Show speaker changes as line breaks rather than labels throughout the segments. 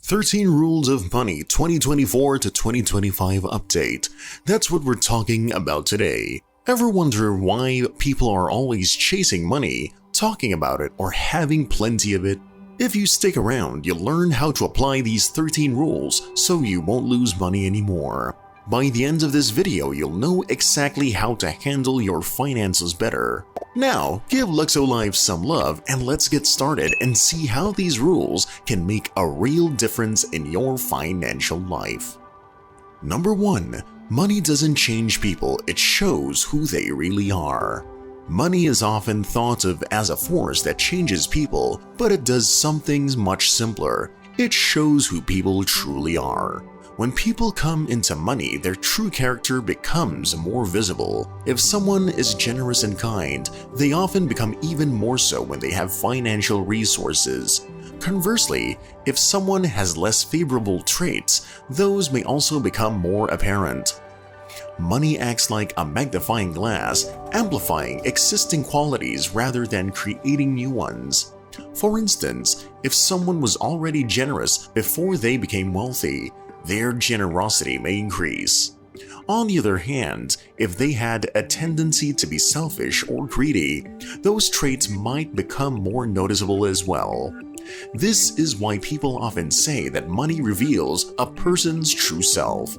13 Rules of Money 2024 to 2025 update. That's what we're talking about today. Ever wonder why people are always chasing money, talking about it, or having plenty of it? If you stick around, you'll learn how to apply these 13 rules so you won't lose money anymore. By the end of this video, you'll know exactly how to handle your finances better. Now, give Luxo-Life some love and let's get started and see how these rules can make a real difference in your financial life. Number 1. Money doesn't change people, it shows who they really are. Money is often thought of as a force that changes people, but it does something much simpler. It shows who people truly are. When people come into money, their true character becomes more visible. If someone is generous and kind, they often become even more so when they have financial resources. Conversely, if someone has less favorable traits, those may also become more apparent. Money acts like a magnifying glass, amplifying existing qualities rather than creating new ones. For instance, if someone was already generous before they became wealthy, their generosity may increase. On the other hand, if they had a tendency to be selfish or greedy, those traits might become more noticeable as well. This is why people often say that money reveals a person's true self.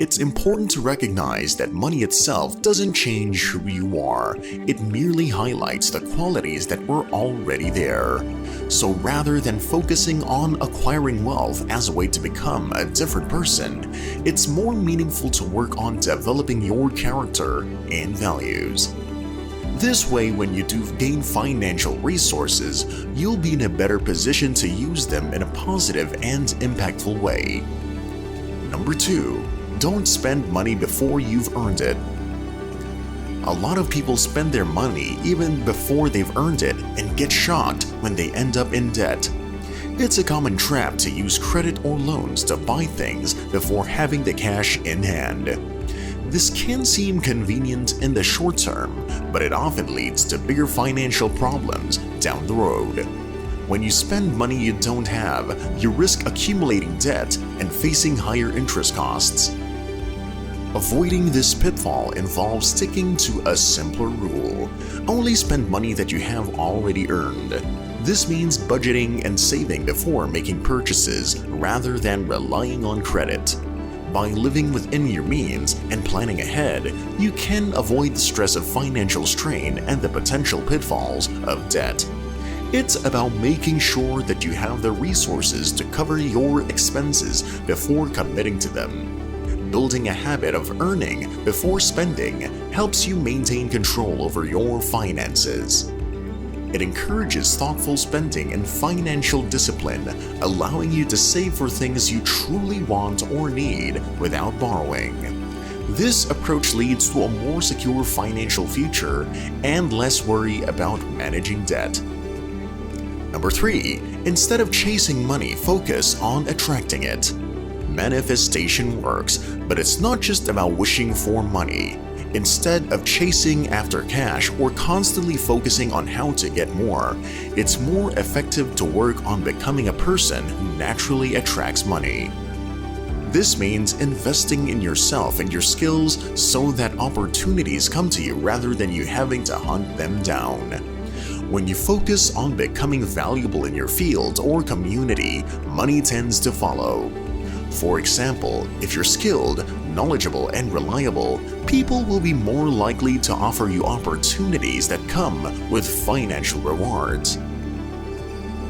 It's important to recognize that money itself doesn't change who you are, it merely highlights the qualities that were already there. So rather than focusing on acquiring wealth as a way to become a different person, it's more meaningful to work on developing your character and values. This way, when you do gain financial resources, you'll be in a better position to use them in a positive and impactful way. Number 2. Don't spend money before you've earned it. A lot of people spend their money even before they've earned it and get shocked when they end up in debt. It's a common trap to use credit or loans to buy things before having the cash in hand. This can seem convenient in the short term, but it often leads to bigger financial problems down the road. When you spend money you don't have, you risk accumulating debt and facing higher interest costs. Avoiding this pitfall involves sticking to a simpler rule. Only spend money that you have already earned. This means budgeting and saving before making purchases rather than relying on credit. By living within your means and planning ahead, you can avoid the stress of financial strain and the potential pitfalls of debt. It's about making sure that you have the resources to cover your expenses before committing to them. Building a habit of earning before spending helps you maintain control over your finances. It encourages thoughtful spending and financial discipline, allowing you to save for things you truly want or need without borrowing. This approach leads to a more secure financial future and less worry about managing debt. Number 3. Instead of chasing money, focus on attracting it. Manifestation works, but it's not just about wishing for money. Instead of chasing after cash or constantly focusing on how to get more, it's more effective to work on becoming a person who naturally attracts money. This means investing in yourself and your skills so that opportunities come to you rather than you having to hunt them down. When you focus on becoming valuable in your field or community, money tends to follow. For example, if you're skilled, knowledgeable, and reliable, people will be more likely to offer you opportunities that come with financial rewards.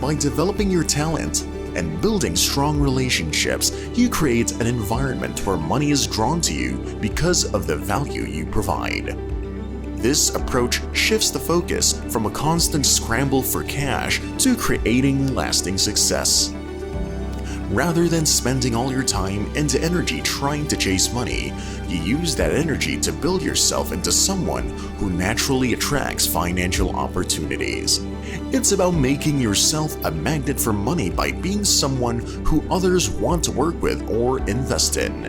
By developing your talent and building strong relationships, you create an environment where money is drawn to you because of the value you provide. This approach shifts the focus from a constant scramble for cash to creating lasting success. Rather than spending all your time and energy trying to chase money, you use that energy to build yourself into someone who naturally attracts financial opportunities. It's about making yourself a magnet for money by being someone who others want to work with or invest in.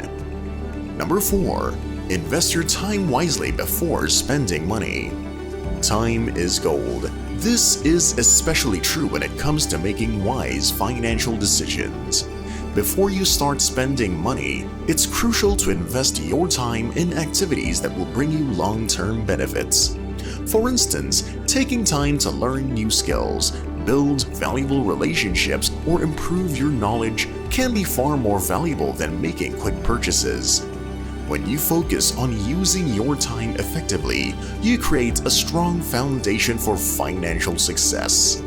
Number 4. Invest your time wisely before spending money. Time is gold. This is especially true when it comes to making wise financial decisions. Before you start spending money, it's crucial to invest your time in activities that will bring you long-term benefits. For instance, taking time to learn new skills, build valuable relationships, or improve your knowledge can be far more valuable than making quick purchases. When you focus on using your time effectively, you create a strong foundation for financial success.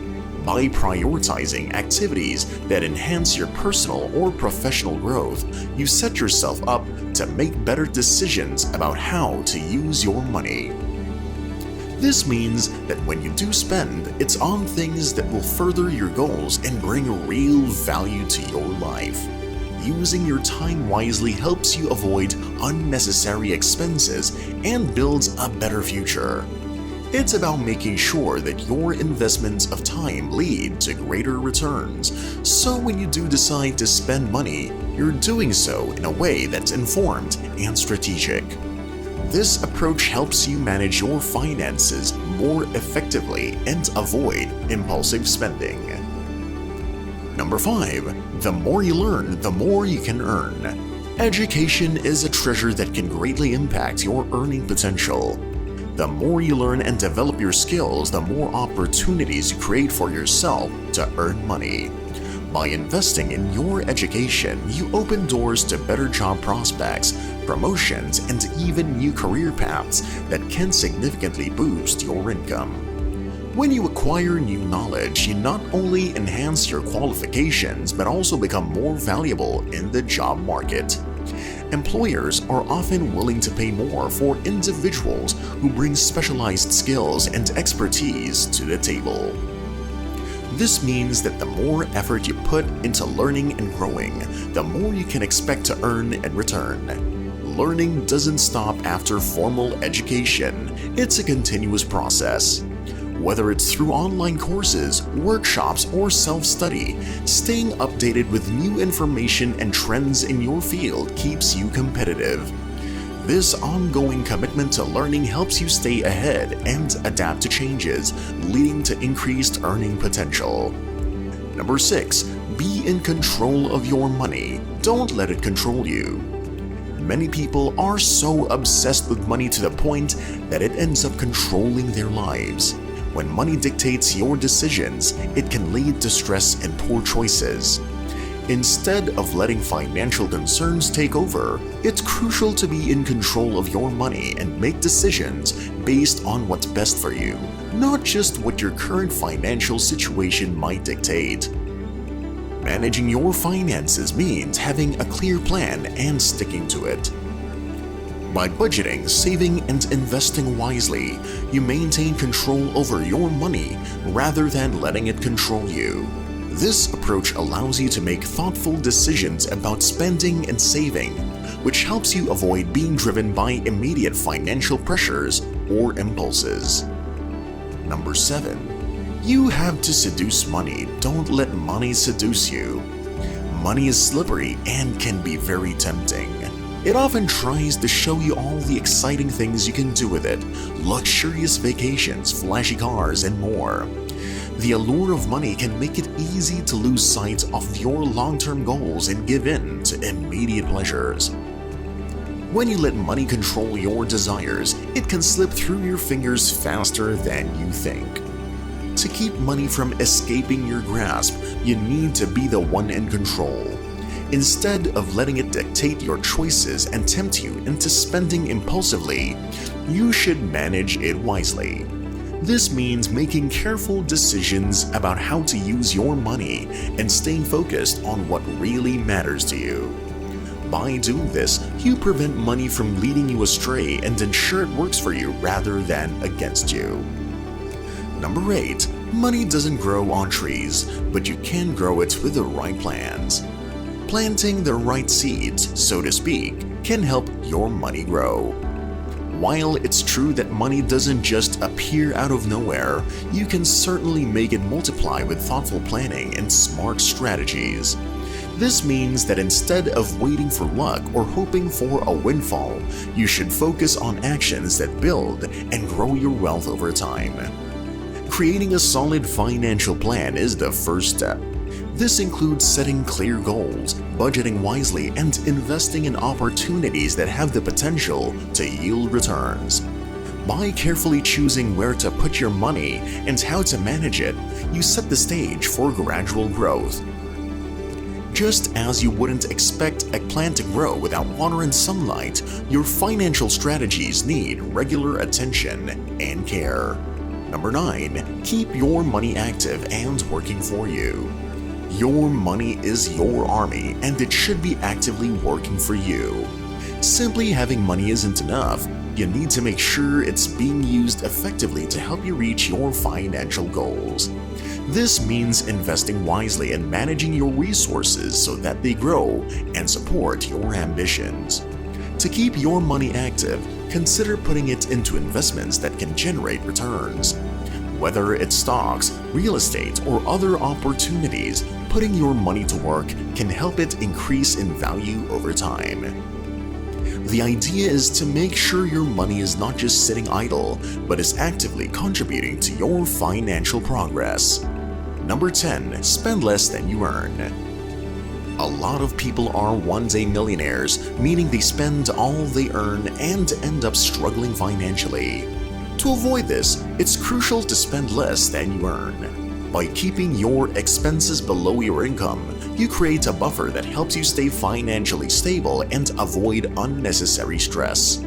By prioritizing activities that enhance your personal or professional growth, you set yourself up to make better decisions about how to use your money. This means that when you do spend, it's on things that will further your goals and bring real value to your life. Using your time wisely helps you avoid unnecessary expenses and builds a better future. It's about making sure that your investments of time lead to greater returns, so when you do decide to spend money, you're doing so in a way that's informed and strategic. This approach helps you manage your finances more effectively and avoid impulsive spending. Number 5. The more you learn, the more you can earn. Education is a treasure that can greatly impact your earning potential. The more you learn and develop your skills, the more opportunities you create for yourself to earn money. By investing in your education, you open doors to better job prospects, promotions, and even new career paths that can significantly boost your income. When you acquire new knowledge, you not only enhance your qualifications but also become more valuable in the job market. Employers are often willing to pay more for individuals who bring specialized skills and expertise to the table. This means that the more effort you put into learning and growing, the more you can expect to earn in return. Learning doesn't stop after formal education, it's a continuous process. Whether it's through online courses, workshops, or self-study, staying updated with new information and trends in your field keeps you competitive. This ongoing commitment to learning helps you stay ahead and adapt to changes, leading to increased earning potential. Number 6. Be in control of your money. Don't let it control you. Many people are so obsessed with money to the point that it ends up controlling their lives. When money dictates your decisions, it can lead to stress and poor choices. Instead of letting financial concerns take over, it's crucial to be in control of your money and make decisions based on what's best for you, not just what your current financial situation might dictate. Managing your finances means having a clear plan and sticking to it. By budgeting, saving, and investing wisely, you maintain control over your money rather than letting it control you. This approach allows you to make thoughtful decisions about spending and saving, which helps you avoid being driven by immediate financial pressures or impulses. Number 7. You have to seduce money. Don't let money seduce you. Money is slippery and can be very tempting. It often tries to show you all the exciting things you can do with it, luxurious vacations, flashy cars, and more. The allure of money can make it easy to lose sight of your long-term goals and give in to immediate pleasures. When you let money control your desires, it can slip through your fingers faster than you think. To keep money from escaping your grasp, you need to be the one in control. Instead of letting it dictate your choices and tempt you into spending impulsively, you should manage it wisely. This means making careful decisions about how to use your money and staying focused on what really matters to you. By doing this, you prevent money from leading you astray and ensure it works for you rather than against you. Number 8. Money doesn't grow on trees, but you can grow it with the right plans. Planting the right seeds, so to speak, can help your money grow. While it's true that money doesn't just appear out of nowhere, you can certainly make it multiply with thoughtful planning and smart strategies. This means that instead of waiting for luck or hoping for a windfall, you should focus on actions that build and grow your wealth over time. Creating a solid financial plan is the first step. This includes setting clear goals, budgeting wisely, and investing in opportunities that have the potential to yield returns. By carefully choosing where to put your money and how to manage it, you set the stage for gradual growth. Just as you wouldn't expect a plant to grow without water and sunlight, your financial strategies need regular attention and care. Number 9. Keep your money active and working for you. Your money is your army, and it should be actively working for you. Simply having money isn't enough. You need to make sure it's being used effectively to help you reach your financial goals. This means investing wisely and managing your resources so that they grow and support your ambitions. To keep your money active, consider putting it into investments that can generate returns. Whether it's stocks, real estate, or other opportunities, putting your money to work can help it increase in value over time. The idea is to make sure your money is not just sitting idle, but is actively contributing to your financial progress. Number 10. Spend less than you earn. A lot of people are one-day millionaires, meaning they spend all they earn and end up struggling financially. To avoid this, it's crucial to spend less than you earn. By keeping your expenses below your income, you create a buffer that helps you stay financially stable and avoid unnecessary stress.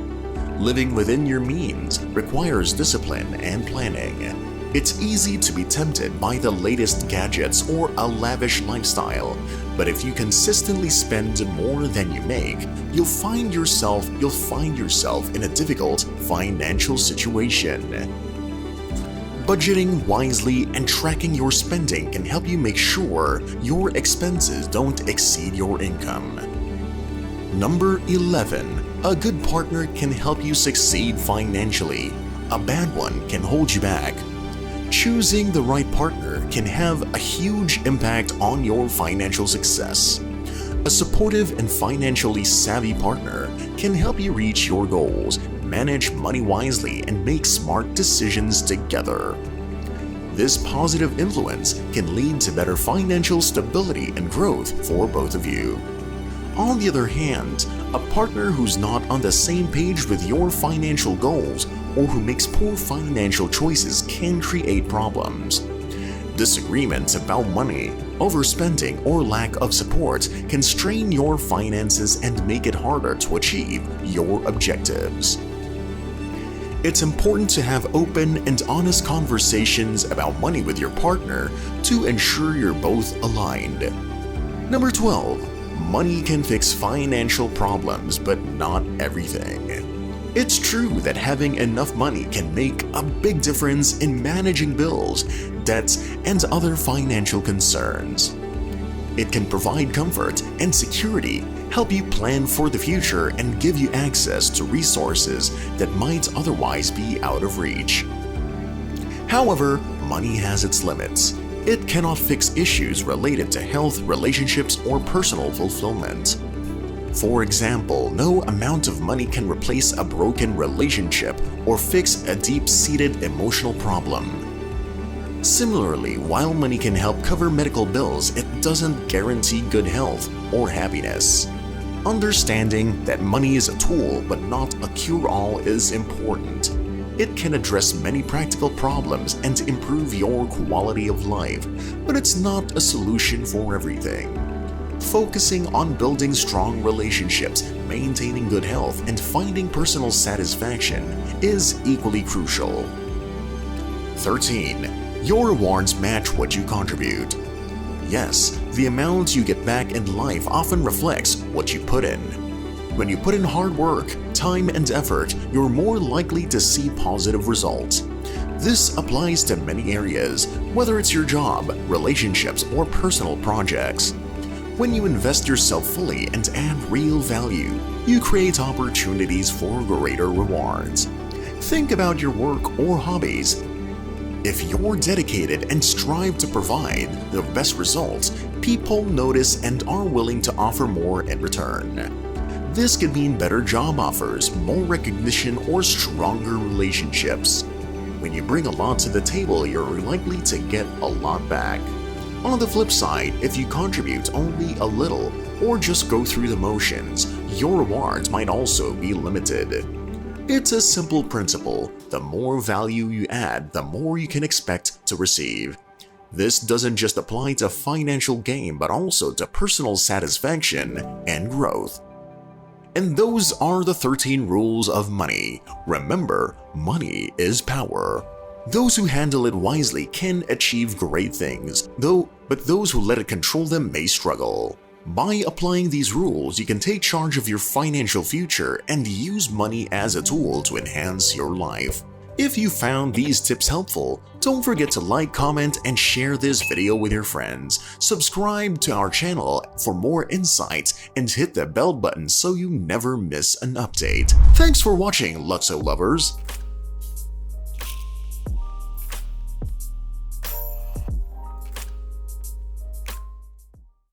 Living within your means requires discipline and planning. It's easy to be tempted by the latest gadgets or a lavish lifestyle, but if you consistently spend more than you make, you'll find yourself in a difficult financial situation. Budgeting wisely and tracking your spending can help you make sure your expenses don't exceed your income. Number 11. A good partner can help you succeed financially. A bad one can hold you back. Choosing the right partner can have a huge impact on your financial success. A supportive and financially savvy partner can help you reach your goals, manage money wisely, and make smart decisions together. This positive influence can lead to better financial stability and growth for both of you. On the other hand, a partner who's not on the same page with your financial goals or who makes poor financial choices can create problems. Disagreements about money, overspending, or lack of support can strain your finances and make it harder to achieve your objectives. It's important to have open and honest conversations about money with your partner to ensure you're both aligned. Number 12. Money can fix financial problems, but not everything. It's true that having enough money can make a big difference in managing bills, debts, and other financial concerns. It can provide comfort and security, help you plan for the future, and give you access to resources that might otherwise be out of reach. However, money has its limits. It cannot fix issues related to health, relationships, or personal fulfillment. For example, no amount of money can replace a broken relationship or fix a deep-seated emotional problem. Similarly, while money can help cover medical bills, it doesn't guarantee good health or happiness. Understanding that money is a tool but not a cure-all is important. It can address many practical problems and improve your quality of life, but it's not a solution for everything. Focusing on building strong relationships, maintaining good health, and finding personal satisfaction is equally crucial. 13. Your rewards match what you contribute. Yes, the amount you get back in life often reflects what you put in. When you put in hard work, time, and effort, you're more likely to see positive results. This applies to many areas, whether it's your job, relationships, or personal projects. When you invest yourself fully and add real value, you create opportunities for greater rewards. Think about your work or hobbies. If you're dedicated and strive to provide the best results, people notice and are willing to offer more in return. This could mean better job offers, more recognition, or stronger relationships. When you bring a lot to the table, you're likely to get a lot back. On the flip side, if you contribute only a little or just go through the motions, your rewards might also be limited. It's a simple principle: the more value you add, the more you can expect to receive. This doesn't just apply to financial gain but also to personal satisfaction and growth. And those are the 13 rules of money. Remember, money is power. Those who handle it wisely can achieve great things, but those who let it control them may struggle. By applying these rules, you can take charge of your financial future and use money as a tool to enhance your life. If you found these tips helpful, don't forget to like, comment, and share this video with your friends. Subscribe to our channel for more insights and hit the bell button so you never miss an update. Thanks for watching, Luxo lovers!